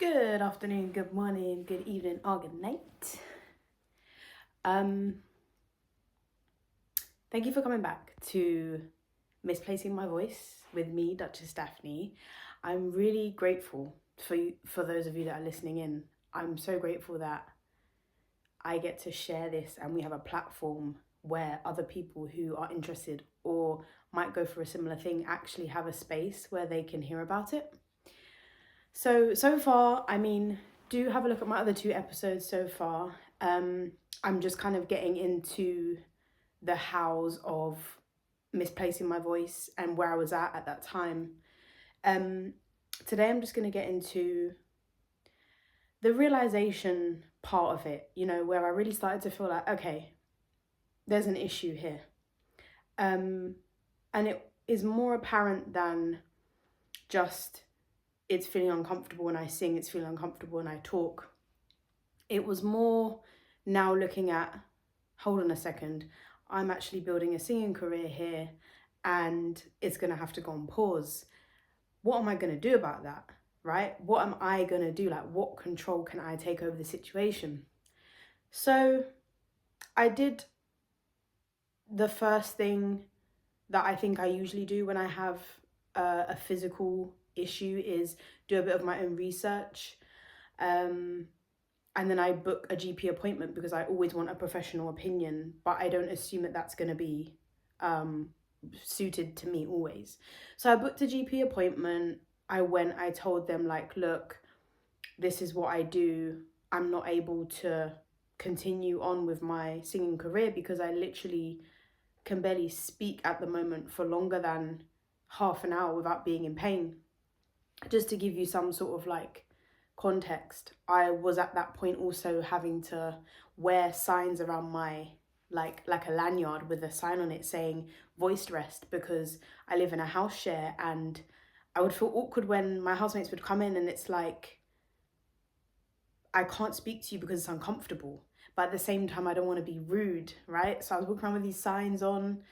Good afternoon, good morning, good evening, or good night. Thank you for coming back to Misplacing My Voice with me, DuchessDaphne. I'm really grateful for those of you that are listening in. I'm so grateful that I get to share this and we have a platform where other people who are interested or might go for a similar thing actually have a space where they can hear about it. So far, do have a look at my other two episodes so far. I'm just kind of getting into the hows of misplacing my voice and where I was at that time. Today, I'm just going to get into the realization part of it, where I really started to feel like, okay, there's an issue here. And it is more apparent than just it's feeling uncomfortable when I sing, it's feeling uncomfortable when I talk. It was more now looking at, hold on a second, I'm actually building a singing career here and it's going to have to go on pause. What am I going to do about that, right? What am I going to do? Like, what control can I take over the situation? So I did the first thing that I think I usually do when I have a physical issue is do a bit of my own research. And then I book a GP appointment because I always want a professional opinion, but I don't assume that that's going to be suited to me always. So I booked a GP appointment. I went, I told them, like, look, this is what I do. I'm not able to continue on with my singing career because I literally can barely speak at the moment for longer than half an hour without being in pain. Just to give you some sort of like context, I was at that point also having to wear signs around my like a lanyard with a sign on it saying voice rest because I live in a house share and I would feel awkward when my housemates would come in and it's like I can't speak to you because it's uncomfortable, but at the same time I don't want to be rude, right? So I was walking around with these signs on.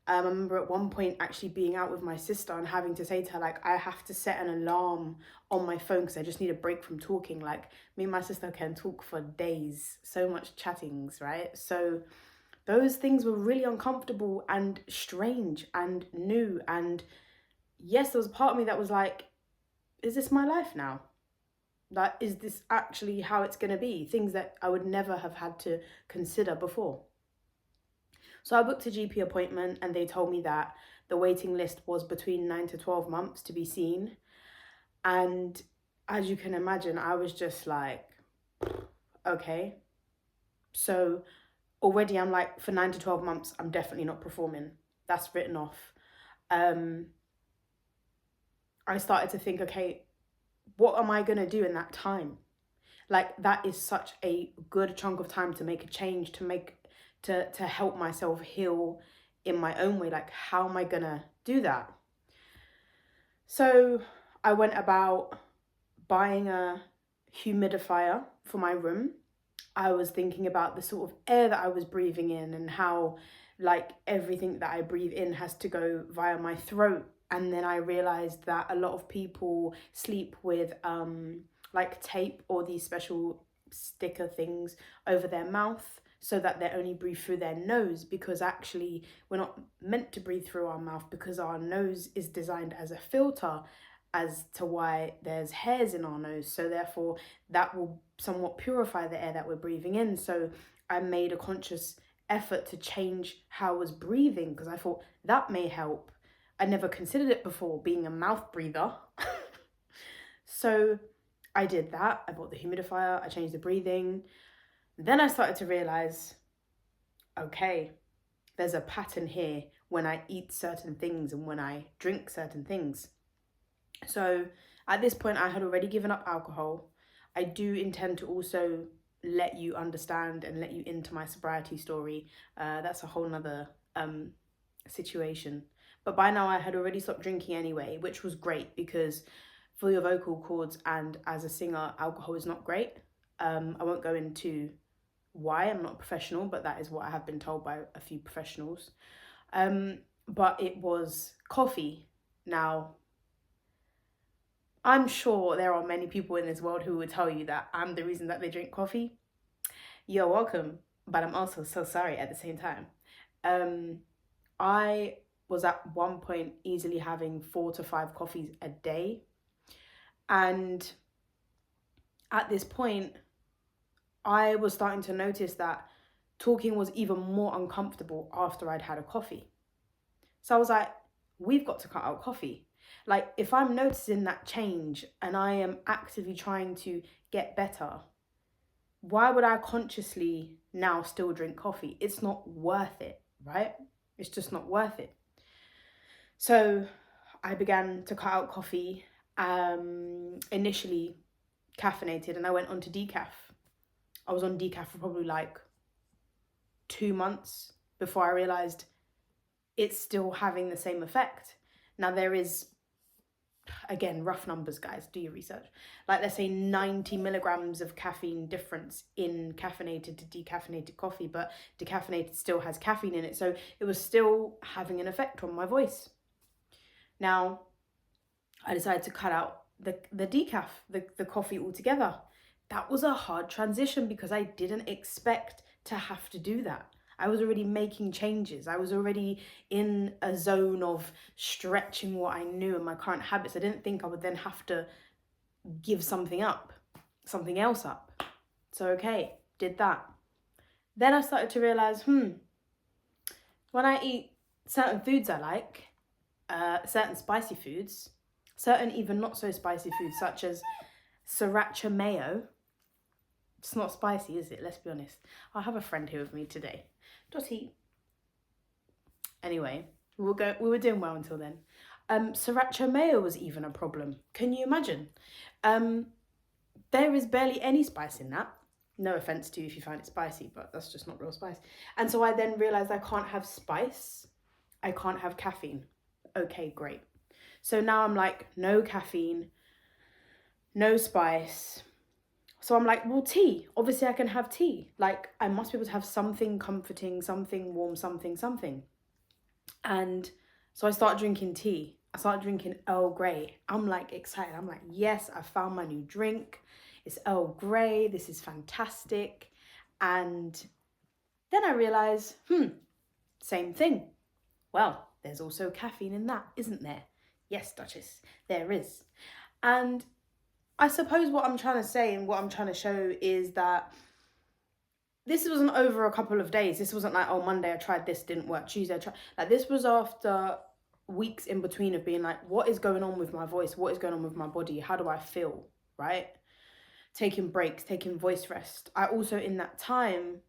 I remember at one point actually being out with my sister and having to say to her, like, I have to set an alarm on my phone because I just need a break from talking. Like, me and my sister can talk for days, so much chattings, right? So those things were really uncomfortable and strange and new. And yes, there was a part of me that was like, is this my life now? Like, is this actually how it's going to be? Things that I would never have had to consider before. So I booked a GP appointment and they told me that the waiting list was between 9 to 12 months to be seen. And as you can imagine, I was just like, okay. So already I'm like, for 9 to 12 months, I'm definitely not performing. That's written off. I started to think, okay, what am I going to do in that time? Like, that is such a good chunk of time to make a change, to help myself heal in my own way. Like, how am I gonna do that? So I went about buying a humidifier for my room. I was thinking about the sort of air that I was breathing in and how like everything that I breathe in has to go via my throat. And then I realized that a lot of people sleep with like tape or these special sticker things over their mouth so that they only breathe through their nose, because actually we're not meant to breathe through our mouth because our nose is designed as a filter as to why there's hairs in our nose. So therefore that will somewhat purify the air that we're breathing in. So I made a conscious effort to change how I was breathing because I thought that may help. I never considered it before, being a mouth breather. So I did that. I bought the humidifier, I changed the breathing. Then I started to realize, okay, there's a pattern here when I eat certain things and when I drink certain things. So at this point, I had already given up alcohol. I do intend to also let you understand and let you into my sobriety story. That's a whole nother situation. But by now I had already stopped drinking anyway, which was great because for your vocal cords and as a singer, alcohol is not great. I won't go into why, I'm not a professional, but that is what I have been told by a few professionals. But it was coffee. Now, I'm sure there are many people in this world who would tell you that I'm the reason that they drink coffee. You're welcome, but I'm also so sorry at the same time. I was at one point easily having 4 to 5 coffees a day. And at this point, I was starting to notice that talking was even more uncomfortable after I'd had a coffee. So I was like, we've got to cut out coffee. Like, if I'm noticing that change and I am actively trying to get better, why would I consciously now still drink coffee? It's not worth it, right? It's just not worth it. So I began to cut out coffee, initially caffeinated, and I went on to decaf. I was on decaf for probably like 2 months before I realized it's still having the same effect. Now there is, again, rough numbers, guys, do your research. Like, let's say 90 milligrams of caffeine difference in caffeinated to decaffeinated coffee, but decaffeinated still has caffeine in it. So it was still having an effect on my voice. Now, I decided to cut out the decaf, the coffee altogether. That was a hard transition because I didn't expect to have to do that. I was already making changes. I was already in a zone of stretching what I knew and my current habits. I didn't think I would then have to give something else up. So, okay, did that. Then I started to realize, when I eat certain foods I like, certain spicy foods, certain even not so spicy foods, such as sriracha mayo. It's not spicy, is it? Let's be honest. I have a friend here with me today. Dottie. Anyway, we were doing well until then. Sriracha mayo was even a problem. Can you imagine? There is barely any spice in that. No offense to you if you find it spicy, but that's just not real spice. And so I then realized I can't have spice. I can't have caffeine. Okay, great. So now I'm like, no caffeine, no spice. So I'm like, well, tea. Obviously I can have tea. Like, I must be able to have something comforting, something warm, something. And so I started drinking tea. I started drinking Earl Grey. I'm like excited. I'm like, yes, I found my new drink. It's Earl Grey. This is fantastic. And then I realized, same thing. Well, there's also caffeine in that, isn't there? Yes, Duchess, there is. And I suppose what I'm trying to say and what I'm trying to show is that this wasn't over a couple of days. This wasn't like, oh, Monday I tried this, didn't work. Tuesday I tried. Like, this was after weeks in between of being like, what is going on with my voice? What is going on with my body? How do I feel, right? Taking breaks, taking voice rest. I also, in that time,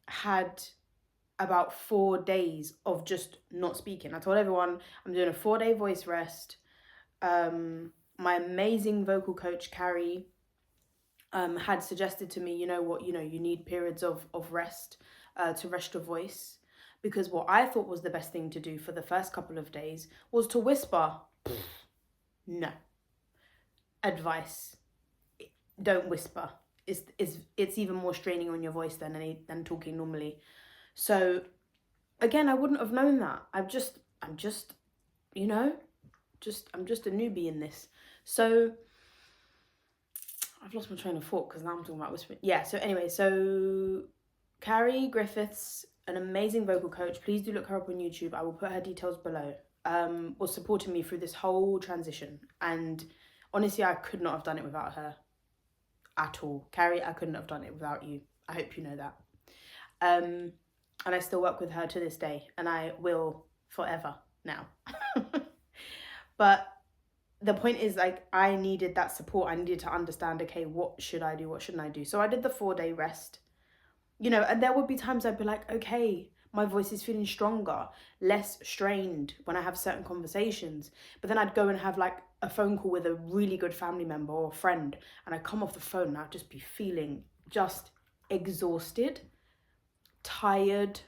had about 4 days of just not speaking. I told everyone I'm doing a 4-day voice rest. My amazing vocal coach, Carrie, had suggested to me, you know what, you need periods of rest to rest your voice. Because what I thought was the best thing to do for the first couple of days was to whisper. No. Advice. Don't whisper. It's even more straining on your voice than talking normally. So again, I wouldn't have known that. I'm just a newbie in this. So I've lost my train of thought because now I'm talking about whispering. Yeah, so anyway, so Carrie Griffiths, an amazing vocal coach, please do look her up on YouTube. I will put her details below. Was supporting me through this whole transition. And honestly, I could not have done it without her at all. Carrie, I couldn't have done it without you. I hope you know that. And I still work with her to this day, and I will forever now. But the point is, like, I needed that support. I needed to understand, okay, what should I do? What shouldn't I do? So I did the 4-day rest, and there would be times I'd be like, okay, my voice is feeling stronger, less strained when I have certain conversations. But then I'd go and have like a phone call with a really good family member or friend, and I'd come off the phone and I'd just be feeling just exhausted, tired,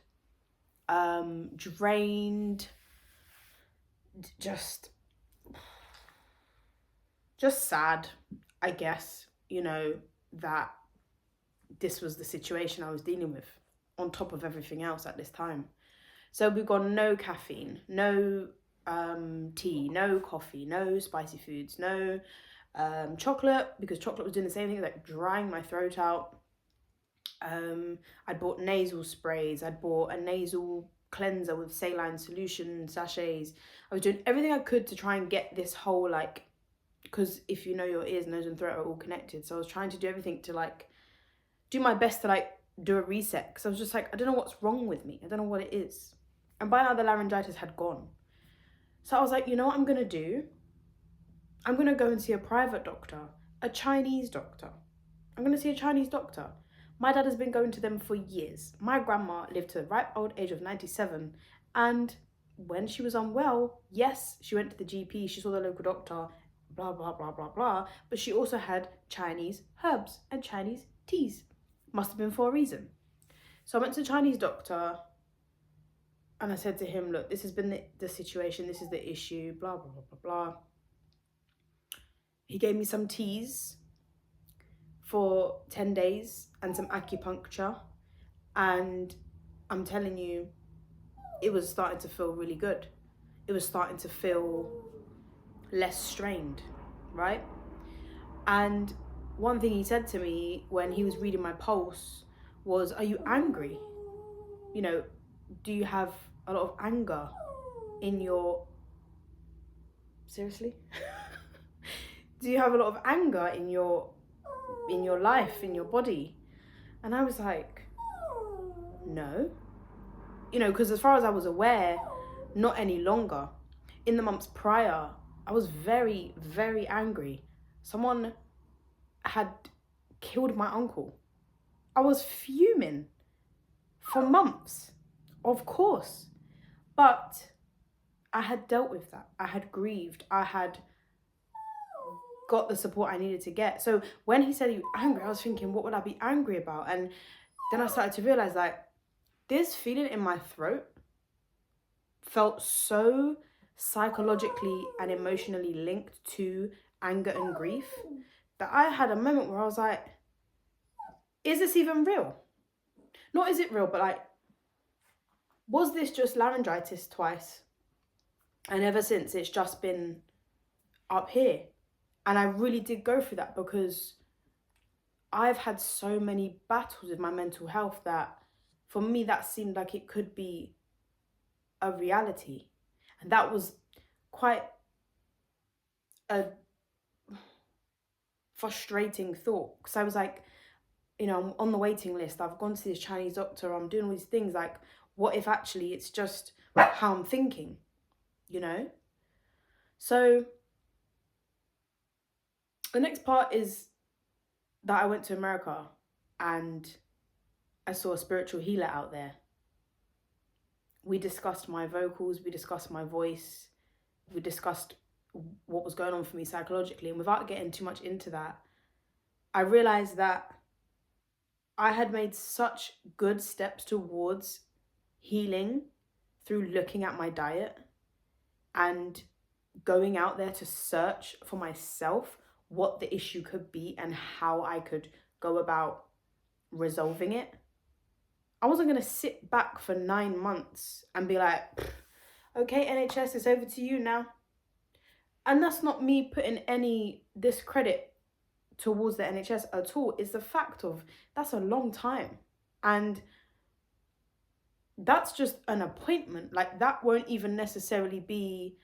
drained, just sad, I guess, that this was the situation I was dealing with on top of everything else at this time. So we've got no caffeine, no tea, no coffee, no spicy foods, no chocolate, because chocolate was doing the same thing, like drying my throat out. I'd bought nasal sprays, I'd bought a nasal cleanser with saline solution sachets. I was doing everything I could to try and get this whole, like, because if you know, your ears, nose and throat are all connected, so I was trying to do everything to like do my best to like do a reset, because I was just like, I don't know what's wrong with me, I don't know what it is. And by now the laryngitis had gone, so I was like, you know what I'm gonna do, I'm gonna go and see a private doctor, a Chinese doctor. I'm gonna see a Chinese doctor. My dad has been going to them for years. My grandma lived to the ripe old age of 97, and when she was unwell, yes, she went to the GP, she saw the local doctor, blah, blah, blah, blah, blah, but she also had Chinese herbs and Chinese teas. Must have been for a reason. So I went to the Chinese doctor, and I said to him, look, this has been the situation, this is the issue, blah, blah, blah, blah, blah. He gave me some teas for 10 days and some acupuncture, and I'm telling you, it was starting to feel really good. It was starting to feel less strained, right? And one thing he said to me when he was reading my pulse was, are you angry? You know, do you have a lot of anger in your... Seriously? Do you have a lot of anger in your life, in your body? And I was like, no. You know, because as far as I was aware, not any longer. In the months prior, I was very, very angry. Someone had killed my uncle. I was fuming for months, of course. But I had dealt with that. I had grieved. I had got the support I needed to get. So when he said, are you angry? I was thinking, what would I be angry about? And then I started to realize, like, this feeling in my throat felt so psychologically and emotionally linked to anger and grief that I had a moment where I was like, is this even real? Not is it real, but like, was this just laryngitis twice? And ever since, it's just been up here. And I really did go through that, because I've had so many battles with my mental health that for me, that seemed like it could be a reality. And that was quite a frustrating thought, because I was like, you know, I'm on the waiting list, I've gone to this Chinese doctor, I'm doing all these things, like, what if actually it's just how I'm thinking, you know? So the next part is that I went to America and I saw a spiritual healer out there. We discussed my vocals, we discussed my voice, we discussed what was going on for me psychologically. And without getting too much into that, I realized that I had made such good steps towards healing through looking at my diet and going out there to search for myself what the issue could be and how I could go about resolving it. I wasn't going to sit back for 9 months and be like, okay, NHS, it's over to you now. And that's not me putting any discredit towards the NHS at all. It's the fact of, that's a long time. And that's just an appointment. Like, that won't even necessarily be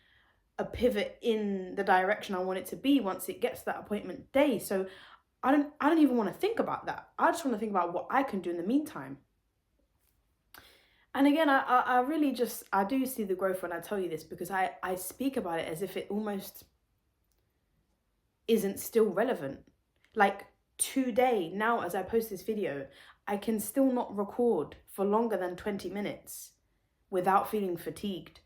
a pivot in the direction I want it to be once it gets to that appointment day. So I don't even want to think about that. I just want to think about what I can do in the meantime. And again, I really just, I do see the growth when I tell you this, because I speak about it as if it almost isn't still relevant. Like today, now as I post this video, I can still not record for longer than 20 minutes without feeling fatigued.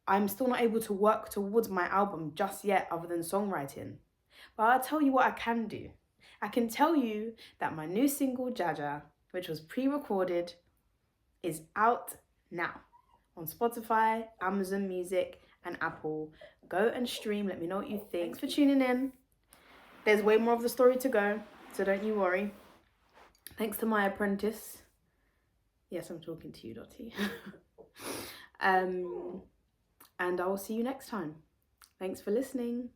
I'm still not able to work towards my album just yet, other than songwriting. But I'll tell you what I can do. I can tell you that my new single, Jaja, which was pre-recorded, is out now on Spotify, Amazon Music, and Apple. Go and stream. Let me know what you think. Thanks for tuning in. There's way more of the story to go, so don't you worry. Thanks to my apprentice. Yes, I'm talking to you, Dottie. and I will see you next time. Thanks for listening.